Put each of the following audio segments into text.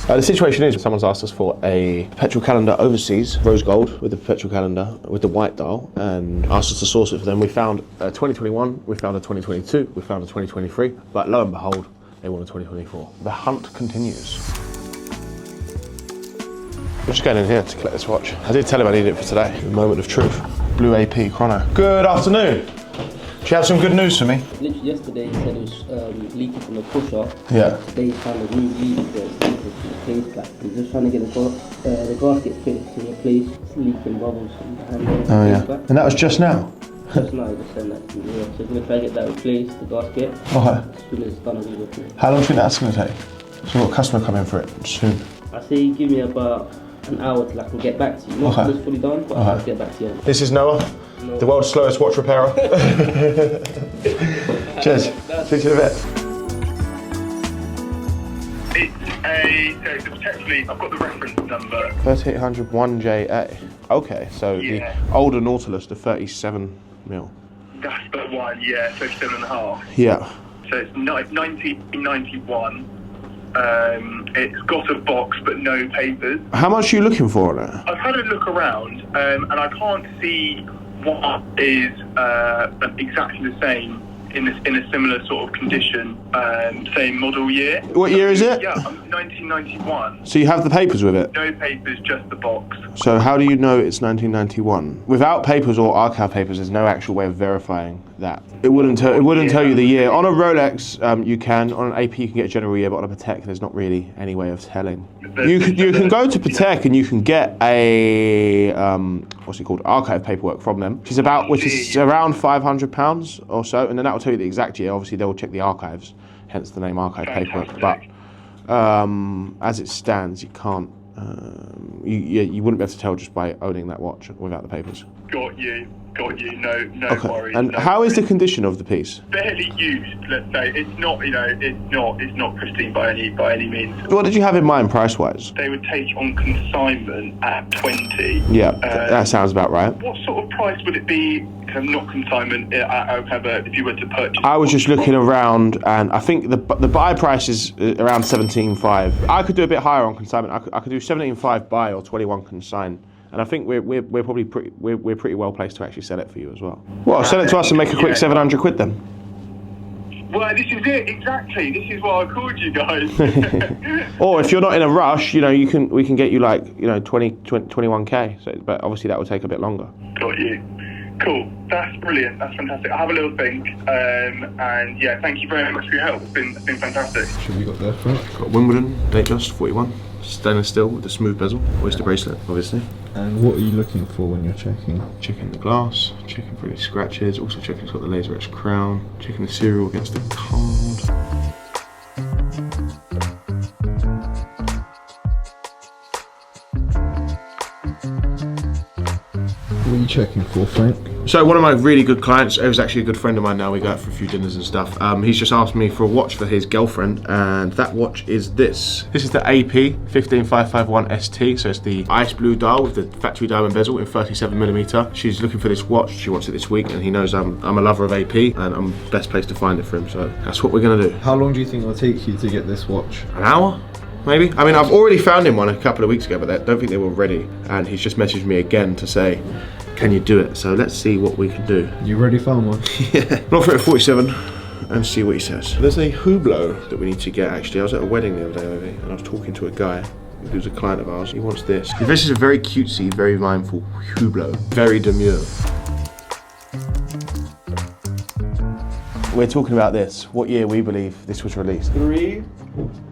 The situation is, someone's asked us for a perpetual calendar overseas, rose gold with the perpetual calendar with the white dial, and asked us to source it for them. We found a 2021, we found a 2022, we found a 2023, but lo and behold, they want a 2024. The hunt continues. We're just going in here to collect this watch. I did tell him I needed it for today. The moment of truth. Blue AP chrono. Good afternoon. Do you have some good news for me? Literally yesterday he said it was leaking from the pusher. Yeah. Today he found a new leak that's leaking from the case cap. He's just trying to get the gasket fixed to replace leaking bubbles from the handle. Oh yeah. And that was just now? Just now he just sent that to me. Yeah. So we're going to try to get that replaced, the gasket. Okay. As soon as it's done, I'll be with you. How long do you think that's going to take? So we've got a customer coming for it soon. I say give me about an hour till I can get back to you. Not until it's fully done, but I'll get back to you. This is Noah, the world's slowest watch repairer. Cheers. See you in a bit. It's a potentially, I've got the reference number. 3801JA. Okay, so the older Nautilus, the 37 mil. That's the one, yeah, 37.5. Yeah. So it's 1991. It's got a box but no papers. How much are you looking for on it? I've had a look around and I can't see what is exactly the same in a similar sort of condition, same model year. What year is it? Yeah, 1991. So you have the papers with it? No papers, just the box. So how do you know it's 1991? Without papers or archive papers, there's no actual way of verifying that. It wouldn't tell you the year. On a Rolex, you can. On an AP, you can get a general year, but on a Patek, there's not really any way of telling. You can go to Patek and you can get a what's it called, archive paperwork from them, which is around £500 or so, and then that will tell you the exact year. Obviously, they will check the archives, hence the name archive paperwork. But as it stands, you can't. You wouldn't be able to tell just by owning that watch without the papers. Got you. No okay. Worries. And how is the condition of the piece? Barely used, let's say. It's not, it's not pristine by any means. What did you have in mind price-wise? They would take on consignment at 20. Yeah, that sounds about right. What sort of price would it be? Not consignment. If you were to purchase. I was just looking around, and I think the buy price is around 17.5. I could do a bit higher on consignment. I could do 17.5 buy or 21 consign. And I think we're probably pretty well placed to actually sell it for you as well. Well, sell it to us and make a quick 700 quid then. Well, this is it exactly. This is why I called you guys. Or if you're not in a rush, we can get you like 21k. So, but obviously that will take a bit longer. Got you. Cool. That's brilliant. That's fantastic. I'll have a little think. And yeah, thank you very much for your help. It's been fantastic. Should we got there for it? Got Wimbledon, Datejust 41. Stainless steel with the smooth bezel. Oyster bracelet, obviously. And what are you looking for when you're checking? Checking the glass, checking for any scratches, also checking it's got the laser etched crown, checking the serial against the card. What are you checking for, Frank? So one of my really good clients, who's actually a good friend of mine now, we go out for a few dinners and stuff, he's just asked me for a watch for his girlfriend, and that watch is this. This is the AP 15551 ST, so it's the ice blue dial with the factory diamond bezel in 37mm. She's looking for this watch, she wants it this week, and he knows I'm a lover of AP, and I'm the best place to find it for him, so that's what we're gonna do. How long do you think it'll take you to get this watch? An hour? Maybe. I mean, I've already found him one a couple of weeks ago, but I don't think they were ready, and he's just messaged me again to say, can you do it? So let's see what we can do. You already found one? Yeah. I'll offer it at 47 and see what he says. There's a Hublot that we need to get actually. I was at a wedding the other day maybe, and I was talking to a guy who's a client of ours. He wants this. This is a very cutesy, very mindful Hublot. Very demure. We're talking about this. What year we believe this was released. 3,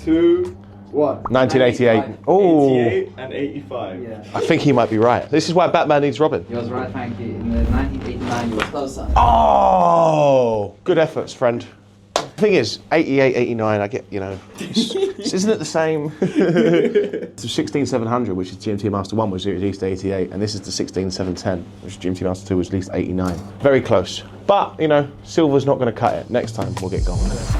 2, 1. 1988. Oh. 88 and 85. Yeah. I think he might be right. This is why Batman needs Robin. He was right, Frankie. In the 1989, you were closer. Oh, good efforts, friend. The thing is, 88, 89, I get, isn't it the same? It's the 16700, which is GMT Master 1, was released 88, and this is the 16710, which GMT Master 2 was released 89. Very close. But, silver's not going to cut it. Next time, we'll get going with it.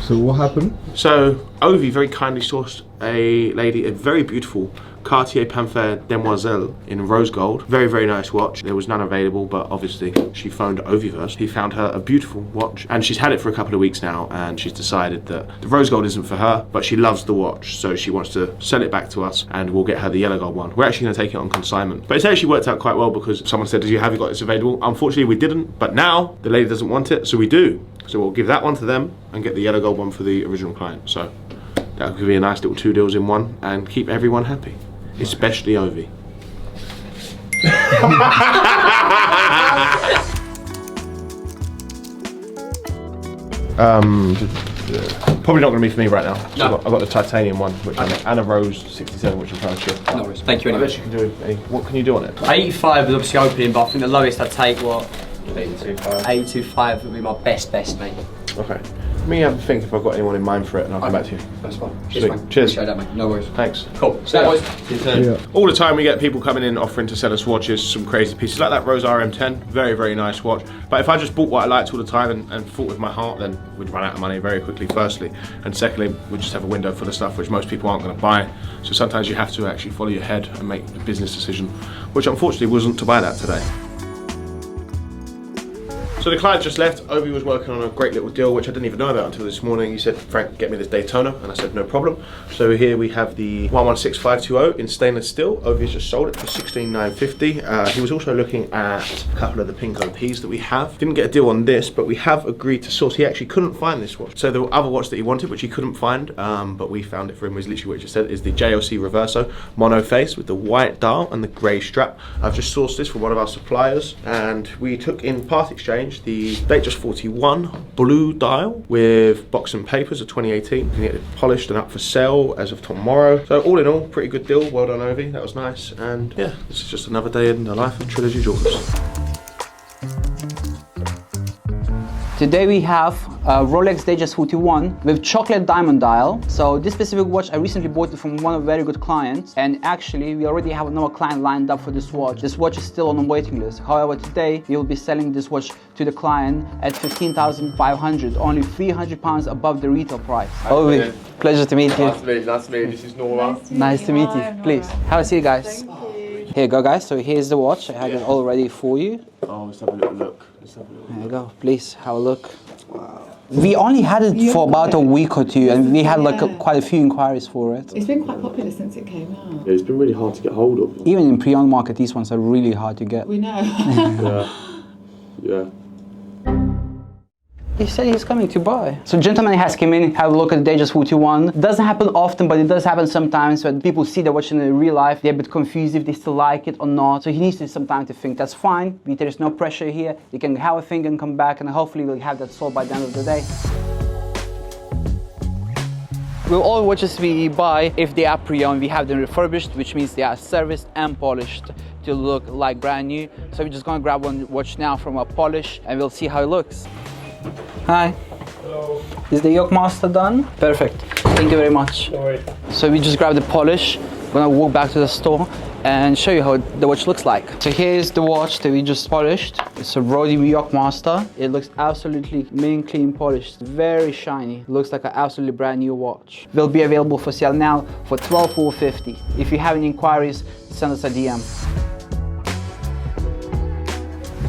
So what happened? So Ovi very kindly sourced a lady a very beautiful Cartier Panthère Demoiselle in rose gold. Very, very nice watch. There was none available, but obviously she phoned Ovi first. He found her a beautiful watch, and she's had it for a couple of weeks now, and she's decided that the rose gold isn't for her, but she loves the watch, so she wants to sell it back to us, and we'll get her the yellow gold one. We're actually going to take it on consignment. But it's actually worked out quite well, because someone said, have you got this available? Unfortunately, we didn't, but now the lady doesn't want it, so we do. So we'll give that one to them and get the yellow gold one for the original client. So that could be a nice little 2 deals in one and keep everyone happy. Especially Ovi. Probably not going to be for me right now. So No. I've got the titanium one, which and a rose 67, which I'm trying to ship. No worries. Thank you I anyway. bet you can do any. What can you do on it? 85 was obviously opening, but I think the lowest I'd take, what? 825. 825 would be my best, mate. Okay. Let me have a think if I've got anyone in mind for it, and I'll come back to you. That's fine. Sweet. Man. Cheers. Appreciate that, mate. No worries. Thanks. Cool. So, boys. Yeah. All the time we get people coming in offering to sell us watches, some crazy pieces like that Rose RM10, very, very nice watch. But if I just bought what I liked all the time and thought with my heart, then we'd run out of money very quickly, firstly. And secondly, we just have a window full of stuff which most people aren't going to buy. So sometimes you have to actually follow your head and make a business decision, which unfortunately wasn't to buy that today. So the client just left. Ovi was working on a great little deal, which I didn't even know about until this morning. He said, Frank, get me this Daytona. And I said, no problem. So here we have the 116520 in stainless steel. Ovi's just sold it for $16,950. He was also looking at a couple of the pink OPs that we have. Didn't get a deal on this, but we have agreed to source. He actually couldn't find this watch. So the other watch that he wanted, which he couldn't find, but we found it for him, was literally what he just said, is the JLC Reverso mono face with the white dial and the grey strap. I've just sourced this from one of our suppliers, and we took in part exchange the Datejust 41 blue dial with box and papers of 2018. You can get it polished and up for sale as of tomorrow. So all in all, pretty good deal. Well done, Ovi. That was nice. And yeah, this is just another day in the life of Trilogy Jewellers. Today we have a Rolex Datejust 41 with chocolate diamond dial. So this specific watch, I recently bought it from one of very good clients, and actually we already have another client lined up for this watch. This watch is still on the waiting list. However, today we will be selling this watch to the client at 15,500, only £300 above the retail price. Ovi, pleasure to meet you. Nice to meet you. Nice to meet you. This is Nora. Nice to meet you. Please, have a seat, guys. Here you go, guys. So here's the watch. I have it all ready for you. Oh, let's have a little look. There you go. Please have a look. Wow. We only had it for about a week or two, and we had like quite a few inquiries for it. It's been quite popular since it came out. Yeah, it's been really hard to get hold of. Even in pre-owned market, these ones are really hard to get. We know. Yeah. He said he's coming to buy. So gentleman has come in, have a look at the Datejust 41. Doesn't happen often, but it does happen sometimes when people see the watch in real life. They're a bit confused if they still like it or not. So he needs some time to think. That's fine. There's no pressure here. You can have a think and come back, and hopefully we'll have that sold by the end of the day. With all watches we buy, if they are pre-owned, we have them refurbished, which means they are serviced and polished to look like brand new. So we're just gonna grab one watch now from a polish, and we'll see how it looks. Hi. Hello. Is the yoke master done? Perfect. Thank you very much. No worries. So we just grabbed the polish. I'm gonna walk back to the store and show you how the watch looks like. So here's the watch that we just polished. It's a Rodium Yoke Master. It looks absolutely mint, clean, polished. Very shiny. Looks like an absolutely brand new watch. Will be available for sale now for $12,450. If you have any inquiries, send us a DM.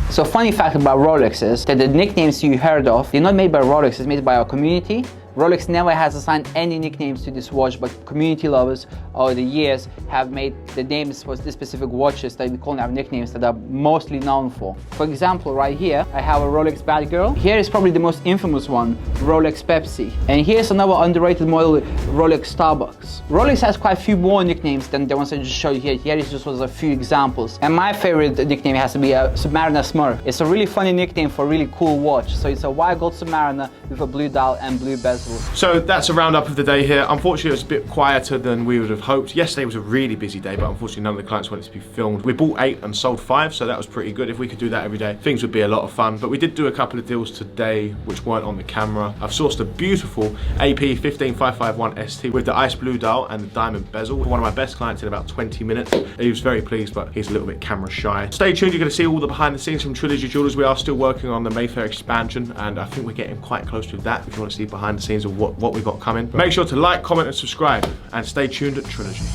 So funny fact about Rolex is that the nicknames you heard of, they're not made by Rolex, it's made by our community. Rolex never has assigned any nicknames to this watch, but community lovers over the years have made the names for these specific watches that we call our nicknames that are mostly known for. For example, right here, I have a Rolex Bad Girl. Here is probably the most infamous one, Rolex Pepsi. And here's another underrated model, Rolex Starbucks. Rolex has quite a few more nicknames than the ones I just showed you here. Here is just was a few examples. And my favorite nickname has to be a Submariner Smurf. It's a really funny nickname for a really cool watch. So it's a white gold Submariner with a blue dial and blue bezel. So that's a roundup of the day here. Unfortunately, it was a bit quieter than we would have hoped. Yesterday was a really busy day, but unfortunately none of the clients wanted to be filmed. We bought 8 and sold 5, so that was pretty good. If we could do that every day, things would be a lot of fun. But we did do a couple of deals today which weren't on the camera. I've sourced a beautiful AP 15551 ST with the ice blue dial and the diamond bezel. One of my best clients in about 20 minutes. He was very pleased, but he's a little bit camera shy. Stay tuned, you're going to see all the behind the scenes from Trilogy Jewellers. We are still working on the Mayfair expansion, and I think we're getting quite close to that. If you want to see behind the scenes scenes of what we've got coming. Make sure to like, comment and subscribe and stay tuned at Trilogy.